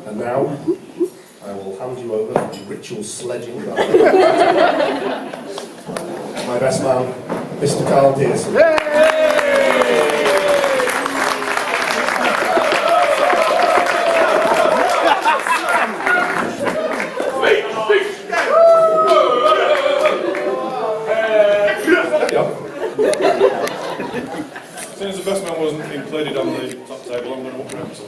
And now, I will hand you over for the ritual sledging. My best man, Mr. Carl Pearson. Since the best man wasn't included on the top table, I'm going to walk around some.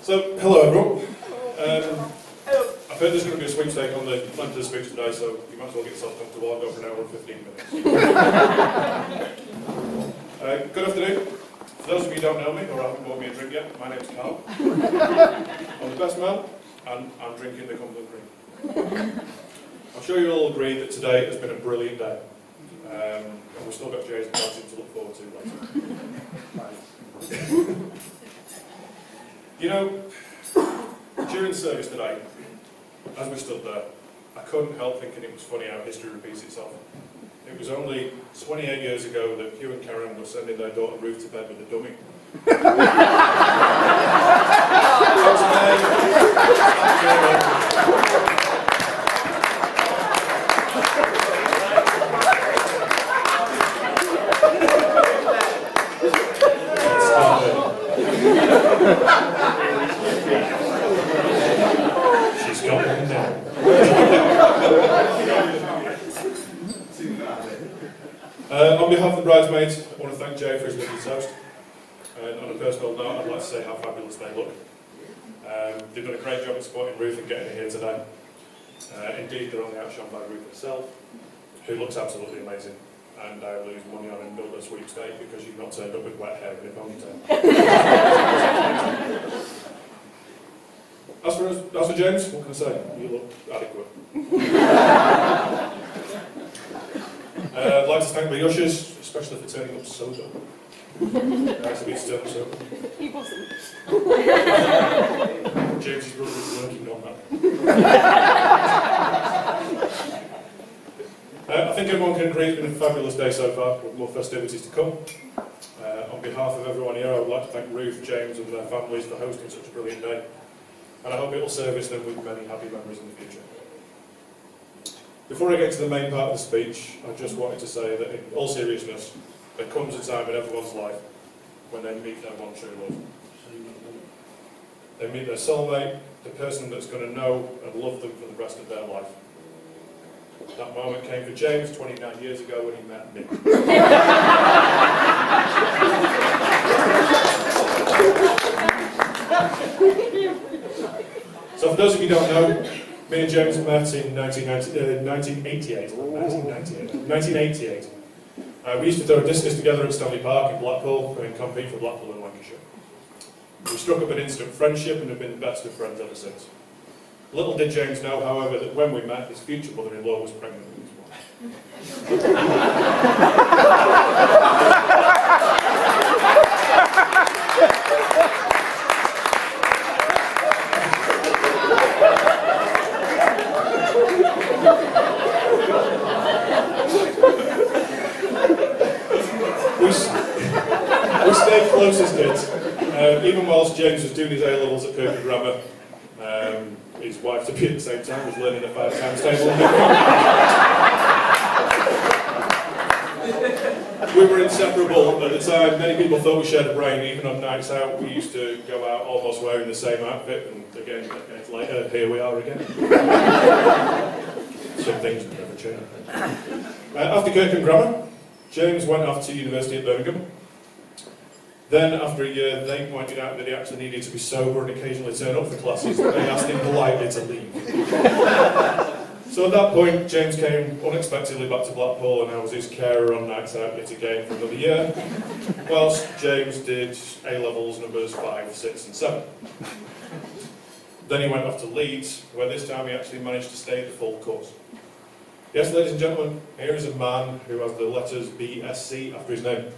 So, hello everyone. I've heard there's going to be a sweepstake on the length of the speech today, so you might as well get yourself comfortable. I'll go for an hour and 15 minutes. Good afternoon. For those of you who don't know me or haven't bought me a drink yet, my name's Carl. I'm the best man, and I'm drinking the Cumberland Cream. I'm sure you'll all agree that today has been a brilliant day. And we've still got Jay's dancing to look forward to later. You know, during the service today, as we stood there, I couldn't help thinking it was funny how history repeats itself. It was only 28 years ago that Hugh and Karen were sending their daughter Ruth to bed with a dummy. She's got one now. On behalf of the bridesmaids, I want to thank Jay for his lovely toast. And on a personal note, I'd like to say how fabulous they look. They've done a great job of supporting Ruth and getting her here today. Indeed, they're only outshone by Ruth herself, who looks absolutely amazing. And I lose money on and build a sweepstake because you've not turned up with wet hair in a ponytail. As for James, what can I say? You look adequate. I'd like to thank the ushers, especially for turning up so dumb. Nice of you to turn up so. He wasn't. James's brother is working on that. I think everyone can agree it's been a fabulous day so far, with more festivities to come. On behalf of everyone here, I would like to thank Ruth, James and their families for hosting such a brilliant day. And I hope it will service them with many happy memories in the future. Before I get to the main part of the speech, I just wanted to say that in all seriousness, there comes a time in everyone's life when they meet their one true love. They meet their soulmate, the person that's going to know and love them for the rest of their life. That moment came for James 29 years ago when he met me. So for those of you who don't know, me and James met in 1988. We used to throw discus together at Stanley Park in Blackpool and compete for Blackpool and Lancashire. We struck up an instant friendship and have been the best of friends ever since. Little did James know, however, that when we met, his future mother-in-law was pregnant with his wife. We stayed close as kids. Even whilst James was doing his A-levels at Kirby Grammar, his wife, to be at the same time, was learning a 5 times table. We were inseparable at the time. Many people thought we shared a brain. Even on nights out, we used to go out almost wearing the same outfit, and again, decades later, here we are again. Some things have never changed. After Kirkham Grammar, James went off to university at Birmingham. Then, after a year, they pointed out that he actually needed to be sober and occasionally turn up for classes, and they asked him politely to leave. So at that point, James came unexpectedly back to Blackpool, and I was his carer on nights out yet again for another year, whilst James did A-levels numbers 5, 6 and 7. Then he went off to Leeds, where this time he actually managed to stay the full course. Yes, ladies and gentlemen, here is a man who has the letters BSc after his name.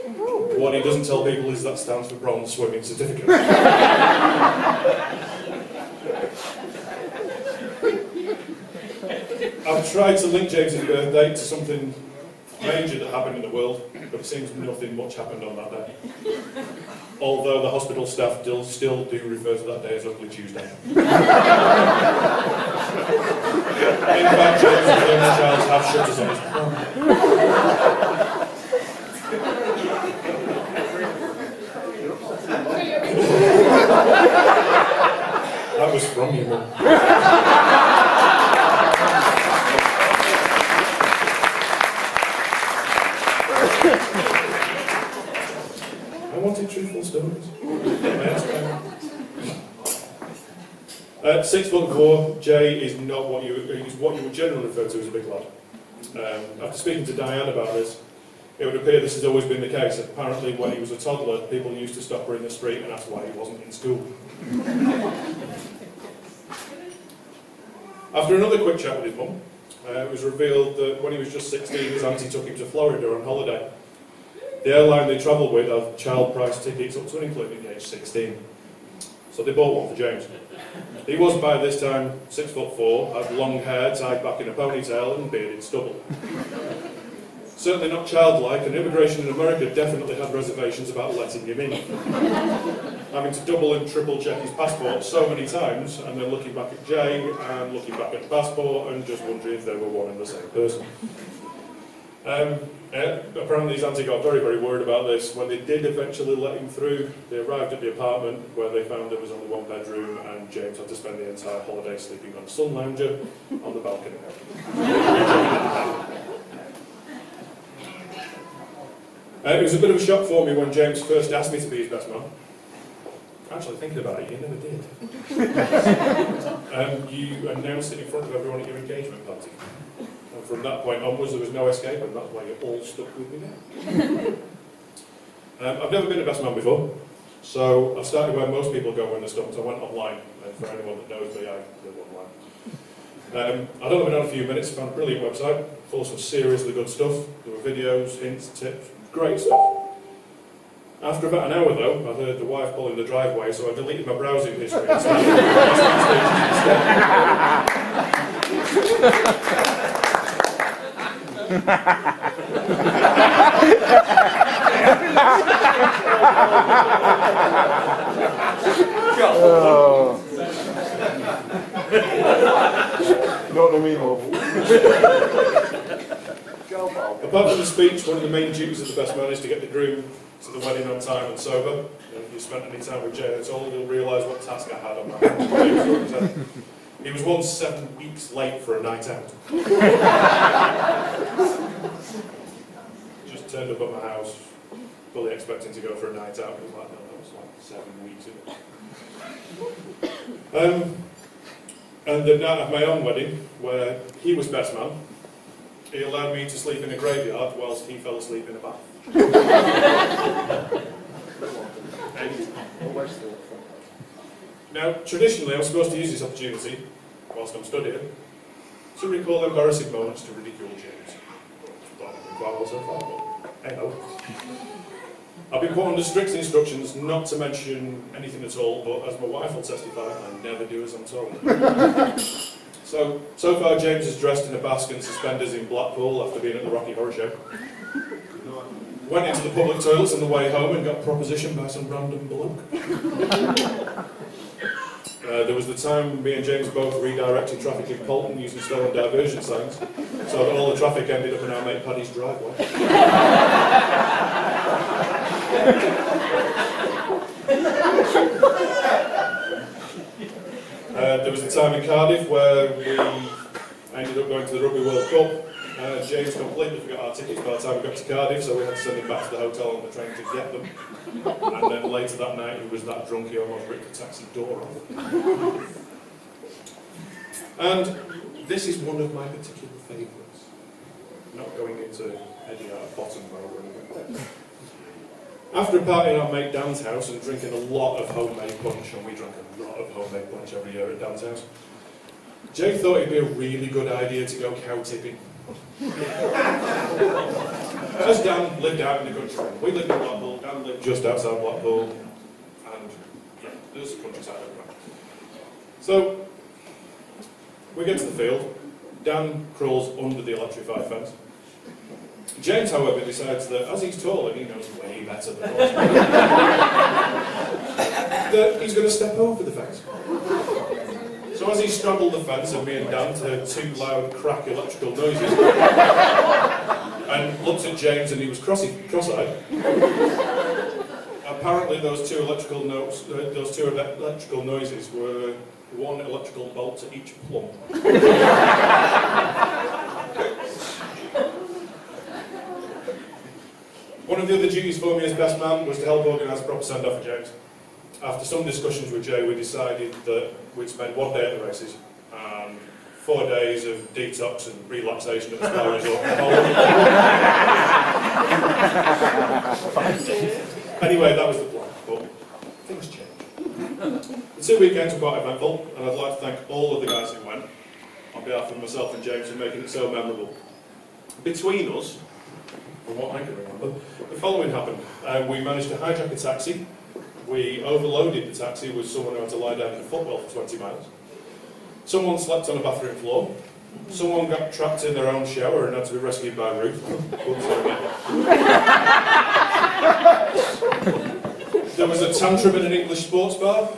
What he doesn't tell people is that stands for Bronze Swimming Certificate. tried to link James's birthday to something major that happened in the world, but it seems nothing much happened on that day. Although the hospital staff still do refer to that day as Ugly Tuesday. In fact, James and Fiona Childs have shutters on his phone. That was from you, Mum. I wanted truthful stories. At 6'4", Jay is not what you would generally refer to as a big lad. After speaking to Diane about this, it would appear this has always been the case. Apparently, when he was a toddler, people used to stop her in the street and ask why he wasn't in school. After another quick chat with his mum, it was revealed that when he was just 16, his auntie took him to Florida on holiday. The airline they travelled with had child price tickets up to and including age 16. So they bought one for James. He was by this time 6'4", had long hair tied back in a ponytail and bearded stubble. Certainly not childlike, and immigration in America definitely had reservations about letting him in. Having to double and triple check his passport so many times, and then looking back at Jay and looking back at the passport and just wondering if they were one and the same person. Apparently his auntie got very, very worried about this. When they did eventually let him through, they arrived at the apartment where they found there was only one bedroom and James had to spend the entire holiday sleeping on a sun lounger on the balcony. It was a bit of a shock for me when James first asked me to be his best man. Actually, thinking about it, you never did. You announced it in front of everyone at your engagement party. And from that point onwards, there was no escape, and that's why you're all stuck with me now. I've never been a best man before, so I started where most people go when they're stumped. I went online, and for anyone that knows me, I live online. I'd only been on a few minutes, found a brilliant website, full of some seriously good stuff. There were videos, hints, tips, great stuff. After about an hour though, I heard the wife pulling the driveway, so I deleted my browsing history and started Not the meme of. Apart from the speech, one of the main duties of the best man is to get the groom to the wedding on time and sober. And if you spent any time with Jay at all, you'll realise what task I had on my hands. He was once 7 weeks late for a night out. Just turned up at my house, fully expecting to go for a night out. It was like, no, that was like 7 weeks ago. And the night of my own wedding, where he was best man, he allowed me to sleep in a graveyard whilst he fell asleep in a bath. Now, traditionally, I'm supposed to use this opportunity, whilst I'm studying, to recall embarrassing moments to ridicule James. Not quite well so far, but hey ho. I've been put under strict instructions not to mention anything at all, but as my wife will testify, I never do as I'm told. So far James is dressed in a basque and suspenders in Blackpool after being at the Rocky Horror Show. Went into the public toilets on the way home and got propositioned by some random bloke. There was the time me and James both redirected traffic in Polton using stolen diversion signs, so that all the traffic ended up in our mate Paddy's driveway. There was the time in Cardiff where we ended up going to the Rugby World Cup. James completely forgot our tickets by the time we got to Cardiff, so we had to send him back to the hotel on the train to get them. And then later that night, he was that drunk he almost ripped the taxi door off. And this is one of my particular favourites. Not going into any bottom row or anything. After a party at our mate Dan's house and drinking a lot of homemade punch, and we drank a lot of homemade punch every year at Dan's house, Jay thought it'd be a really good idea to go cow tipping. As Dan lived out in the country, we lived in Blackpool, Dan lived just outside Blackpool, and yeah, there's a countryside everywhere. So, we get to the field, Dan crawls under the electrified fence. James, however, decides that as he's tall and he knows way better than us, that he's going to step over the fence. So as he straddled the fence, and me and Dan heard two loud crack electrical noises, and looked at James and he was cross-eyed. Apparently those two electrical noises were one electrical bolt to each plum. One of the other duties for me as best man was to help organise a proper send-off for James. After some discussions with Jay, we decided that we'd spend one day at the races and 4 days of detox and relaxation at the spa resort. Anyway, that was the plan, but things changed. The 2 weekends were quite eventful, and I'd like to thank all of the guys who went, on behalf of myself and James, for making it so memorable. Between us, from what I can remember, the following happened. We managed to hijack a taxi. We overloaded the taxi with someone who had to lie down in a footwell for 20 miles. Someone slept on a bathroom floor. Someone got trapped in their own shower and had to be rescued by Ruth. There was a tantrum in an English sports bar.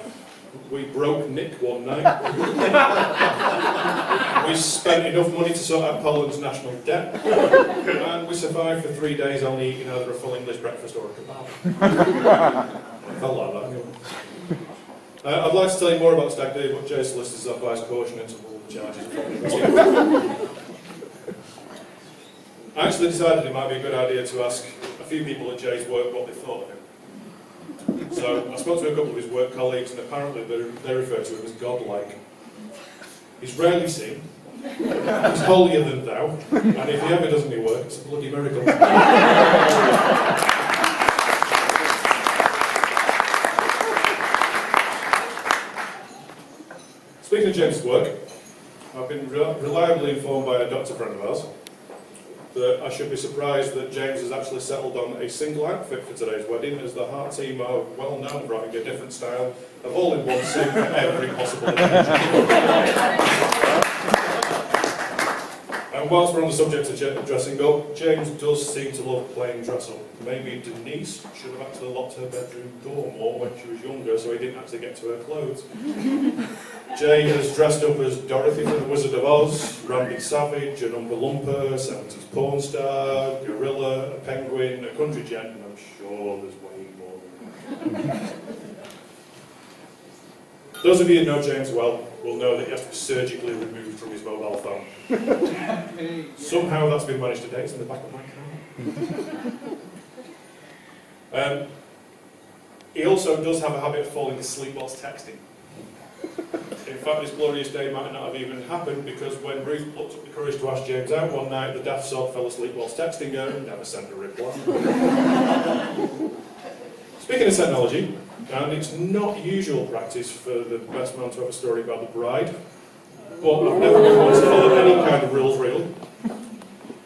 We broke Nick one night. We spent enough money to sort out Poland's national debt. And we survived for 3 days only eating either a full English breakfast or a kebab. I felt like that anyway. I'd like to tell you more about Stag Do, but Jay's solicitors advise caution into all the charges. I actually decided it might be a good idea to ask a few people at Jay's work what they thought of him. So I spoke to a couple of his work colleagues, and apparently they refer to him as godlike. He's rarely seen, he's holier than thou, and if he ever does any work, it's a bloody miracle. Speaking of James' work, I've been reliably informed by a doctor friend of ours that I should be surprised that James has actually settled on a single outfit for today's wedding, as the Heart team are well known for having a different style of all-in-one suit for every possible occasion. And whilst we're on the subject of dressing up, James does seem to love playing dress up. Maybe Denise should have actually locked her bedroom door more when she was younger, so he didn't actually get to her clothes. Jay has dressed up as Dorothy from The Wizard of Oz, Randy Savage, an Oompa Loompa, 70s porn star, gorilla, a penguin, a country gent, and I'm sure there's way more than that. Those of you who know James well will know that he has to be surgically removed from his mobile phone. Somehow that's been managed today, it's in the back of my car. He also does have a habit of falling asleep whilst texting. In fact, this glorious day might not have even happened, because when Ruth plucked up the courage to ask James out one night, the daft sod fell asleep whilst texting her and never sent a reply. Speaking of technology, and it's not usual practice for the best man to have a story about the bride, but I've never been one to follow any kind of rules really.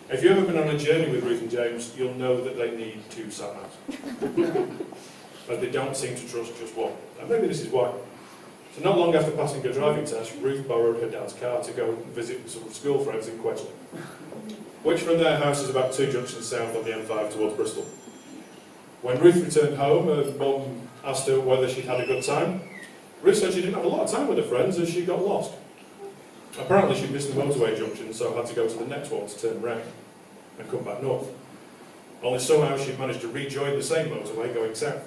If you've ever been on a journey with Ruth and James, you'll know that they need 2 sat-navs, as they don't seem to trust just one. And maybe this is why. So not long after passing her driving test, Ruth borrowed her dad's car to go visit some school friends in Quedgley, which from their house is about 2 junctions south on the M5 towards Bristol. When Ruth returned home, her mum asked her whether she'd had a good time. Ruth said she didn't have a lot of time with her friends as she got lost. Apparently she'd missed the motorway junction, so had to go to the next one to turn round and come back north. Only somehow she'd managed to rejoin the same motorway going south.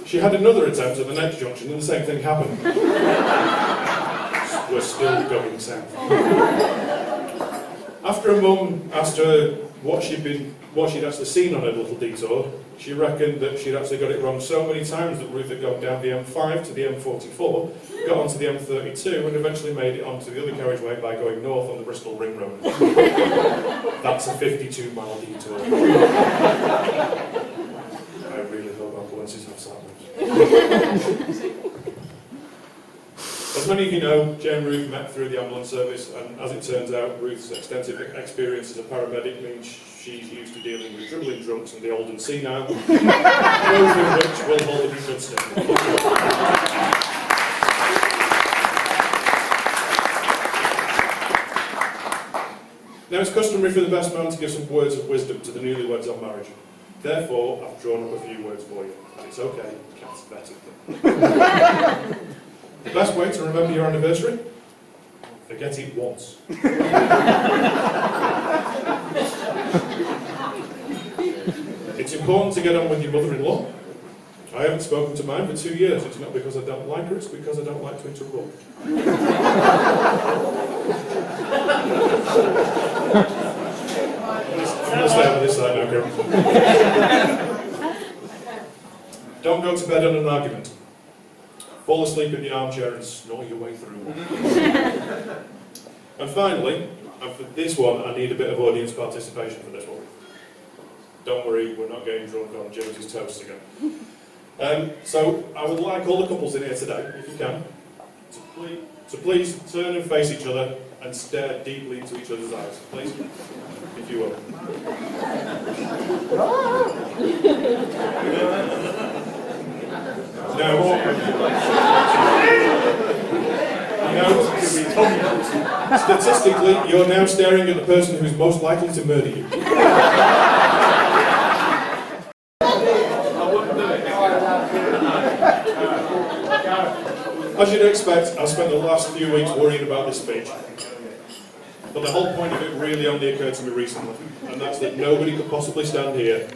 She had another attempt at the next junction and the same thing happened. We're still going south. After her mum asked her what she'd actually seen on her little detour, she reckoned that she'd actually got it wrong so many times that Ruth had gone down the M5 to the M44, got onto the M32 and eventually made it onto the other carriageway by going north on the Bristol Ring Road. That's a 52-mile detour. I really hope ambulances have sat. As many of you know, Jane and Ruth met through the ambulance service, and as it turns out, Ruth's extensive experience as a paramedic means she's used to dealing with dribbling drunks and the old and senile, both of which will hold her in good stead. it's customary for the best man to give some words of wisdom to the newlyweds on marriage. Therefore, I've drawn up a few words for you. And it's okay, Cat's vetted them. The best way to remember your anniversary? Forget it once. It's important to get on with your mother-in-law. I haven't spoken to mine for 2 years. It's not because I don't like her, it's because I don't like to interrupt. I'm going to stay on this side now, Karen. Don't go to bed on an argument. Fall asleep in the armchair and snore your way through one. And finally, and for this one, I need a bit of audience participation for this one. Don't worry, we're not getting drunk on James's toast again. So I would like all the couples in here today, if you can, to please turn and face each other and stare deeply into each other's eyes, please, if you will. Now, statistically, you're now staring at the person who's most likely to murder you. As you'd expect, I've spent the last few weeks worrying about this speech. But the whole point of it really only occurred to me recently, and that's that nobody could possibly stand here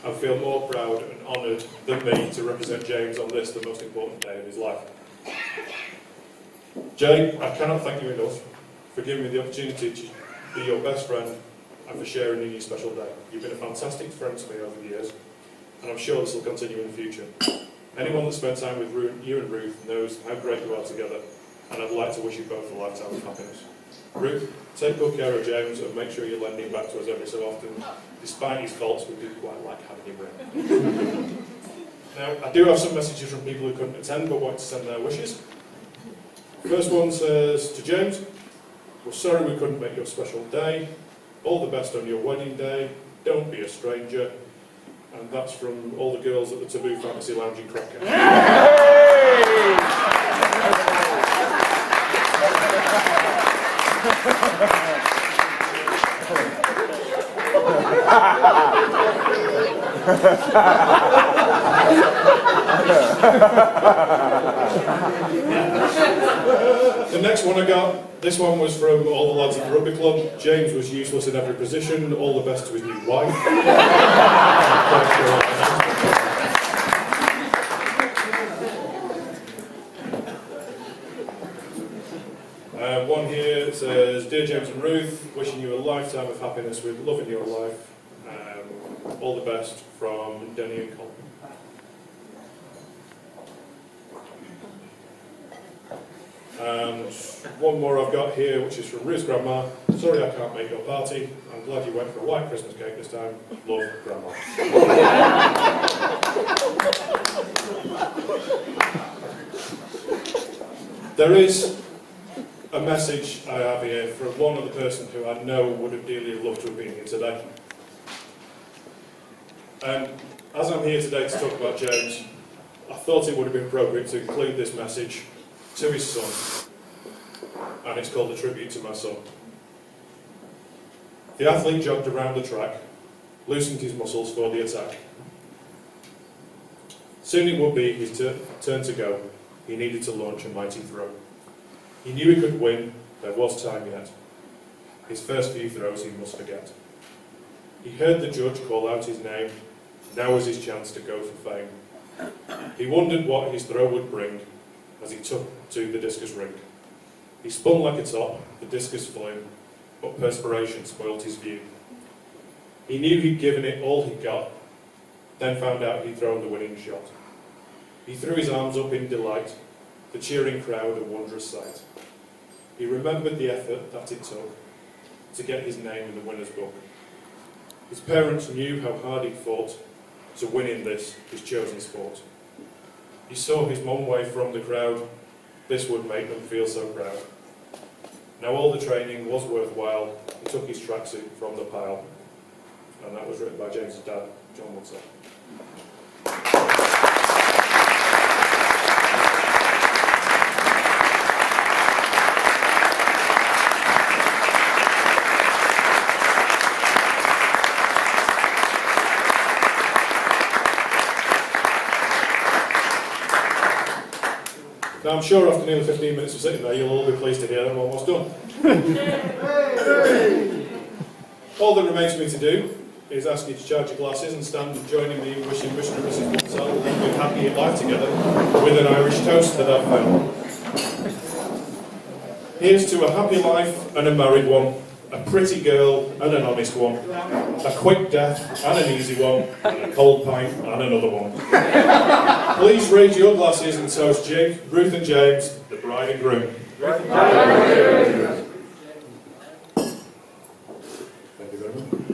and feel more proud and honoured than me to represent James on this, the most important day of his life. Jay, I cannot thank you enough for giving me the opportunity to be your best friend and for sharing in your special day. You've been a fantastic friend to me over the years, and I'm sure this will continue in the future. Anyone that's spent time with you and Ruth knows how great you are together, and I'd like to wish you both a lifetime of happiness. Ruth, take good care of James and make sure you lend him back to us every so often. Despite his faults, we do quite like having him around. Now, I do have some messages from people who couldn't attend but want to send their wishes. First one says, to James, we're sorry we couldn't make your special day. All the best on your wedding day. Don't be a stranger. And that's from all the girls at the Taboo Fantasy Lounge in Cracker. The next one I got, this one was from all the lads at the rugby club. James was useless in every position. All the best to his new wife. One here says, Dear James and Ruth, wishing you a lifetime of happiness with love in your life. All the best from Denny and Colin. And one more I've got here, which is from Ruth's grandma. Sorry I can't make your party. I'm glad you went for a white Christmas cake this time. Love, Grandma. There is a message I have here from one other person who I know would have dearly loved to have been here today. As I'm here today to talk about James, I thought it would have been appropriate to include this message to his son, and it's called A Tribute to My Son. The athlete jogged around the track, loosened his muscles for the attack. Soon it would be his turn to go. He needed to launch a mighty throw. He knew he could win, there was time yet. His first few throws he must forget. He heard the judge call out his name. Now was his chance to go for fame. He wondered what his throw would bring as he took to the discus ring. He spun like a top, the discus flew, but perspiration spoilt his view. He knew he'd given it all he got, then found out he'd thrown the winning shot. He threw his arms up in delight, the cheering crowd a wondrous sight. He remembered the effort that it took to get his name in the winner's book. His parents knew how hard he'd fought to win in this, his chosen sport. He saw his mum wave from the crowd. This would make them feel so proud. Now all the training was worthwhile. He took his tracksuit from the pile. And that was written by James's dad, John Woodson. Now I'm sure after nearly 15 minutes of sitting there, you'll all be pleased to hear I'm almost done. All that remains for me to do is ask you to charge your glasses and stand and joining me in wishing Mr. and Mrs. Woodsell a good happy life together with an Irish toast that I've found. Here's to a happy life and a married one, a pretty girl and an honest one, a quick death and an easy one, and a cold pint and another one. Please raise your glasses and toast Jake, Ruth and James, the bride and groom. Thank you very much.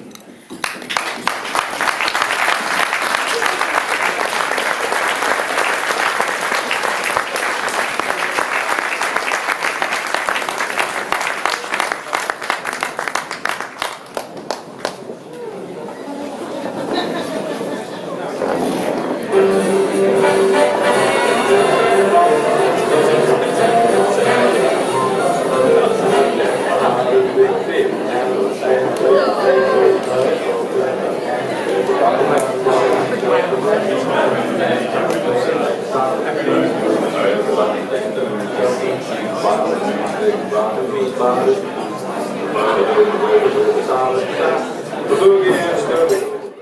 The boogie and